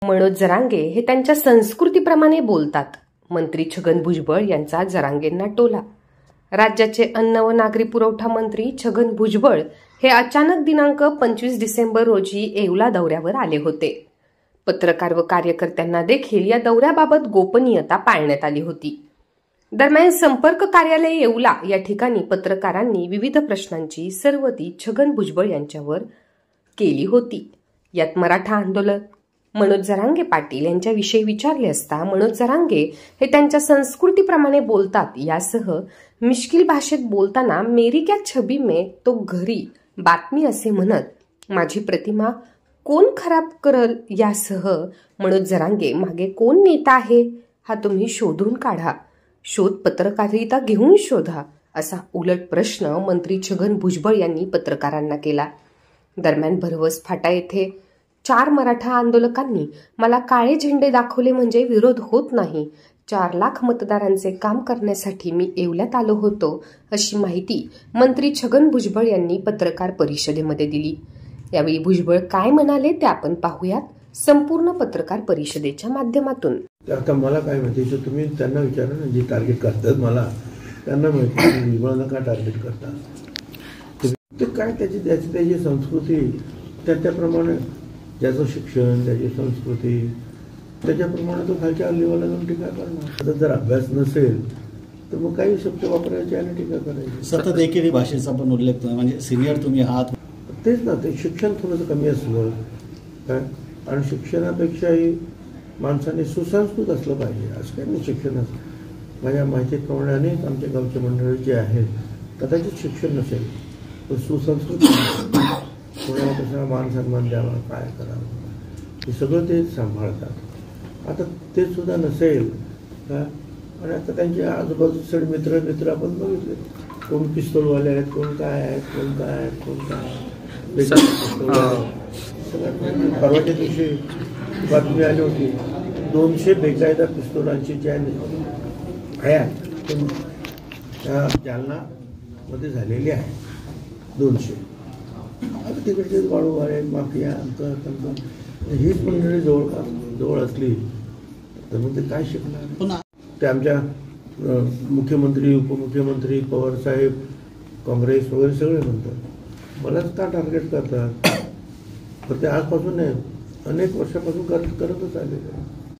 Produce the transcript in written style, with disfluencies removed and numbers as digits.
मनोज जरांगे हे त्यांच्या संस्कृतीप्रमाणे बोलतात. मंत्री छगन भुजबळ यांचा जरांगेंना टोला. राज्याचे अन्न व नागरी पुरवठा मंत्री छगन भुजबळ हे अचानक दिनांक 25 डिसेंबर रोजी येवला दौऱ्यावर आले होते. पत्रकार व कार्यकर्त्यांना देखील या दौऱ्याबाबत गोपनीयता पाळण्यात आली होती. दरम्यान संपर्क कार्यालय येवला या ठिकाणी पत्रकारांनी विविध प्रश्नांची सर्वती छगन भुजबळ यांच्यावर केली होती. यात मराठा आंदोलक मनोज जरांगे पाटील यांच्याविषयी विचारले असता मनोज जरांगे हे त्यांच्या संस्कृतीप्रमाणे बोलतात यासह मिश्किल भाषेत बोलताना मेरी क्या छबी में तो घरी बातमी असे म्हणत माझी प्रतिमा कोण खराब करल यासह मनोज जरांगे मागे कोण नेता आहे हा तुम्ही शोधून काढा, शोध पत्रकारिता घेऊन शोधा असा उलट प्रश्न मंत्री छगन भुजबळ यांनी पत्रकारांना केला. दरम्यान भरवस फाटा येथे 4 मराठा आंदोलकांनी मला काळे झेंडे दाखवले म्हणजे विरोध होत नाही, 4 लाख मतदारांचे काम करण्यासाठी मी येवल्यात आलो होतो अशी माहिती मंत्री छगन भुजबळ यांनी पत्रकार परिषदेमध्ये दिली. यावेळी भुजबळ काय म्हणाले ते आपण पाहूयात संपूर्ण पत्रकार परिषदेच्या माध्यमातून. आता मला काय माहिती, तुम्ही त्यांना विचारा ना, जे टार्गेट करतात मला त्यांना माहिती भुजबळांना का टार्गेट करतात ते काय, त्याची संस्कृती त्याप्रमाणे, ज्याचं शिक्षण त्याची संस्कृती त्याच्याप्रमाणे तो खालच्या लेवलला जाऊन टीका करणार. आता जर अभ्यास नसेल तर मग काही शब्द वापरायचे आणि टीका करायची. सतत एकेरी भाषेचा पण उल्लेख, म्हणजे सिनियर तुम्ही आहात तेच ना, ते शिक्षण थोडंसं कमी असलं काय, आणि शिक्षणापेक्षाही माणसाने सुसंस्कृत असलं पाहिजे असं काही नाही. शिक्षणात माझ्या माहितीप्रमाणे अनेक आमच्या गावचे मंडळी जे आहेत कदाचित शिक्षण नसेल पण सुसंस्कृत कोणाला कसा मान सन्मान द्यावा, काय करावं हे सगळं ते सांभाळतात. आता ते सुद्धा नसेल का, आणि आता त्यांचे आजूबाजूचे मित्र आपण बघितले, कोण पिस्तूलवाले आहेत, कोण काय आहेत, कोण काय आहेत, कोण काय. परवाच्या दिवशी बातमी आली होती 200 बेकायदा पिस्तुलांची ज्या हयात त्या जालनामध्ये झालेली आहे 200. आता तिकडचे वाळूवाळे माफिया हीच मंडळी जवळ असली तर मग ते काय शिकणार. ते आमच्या मुख्यमंत्री उपमुख्यमंत्री पवारसाहेब काँग्रेस वगैरे सगळे म्हणतात मलाच का टार्गेट करतात, तर ते आजपासून नाही अनेक वर्षापासून करतच आलेले आहे.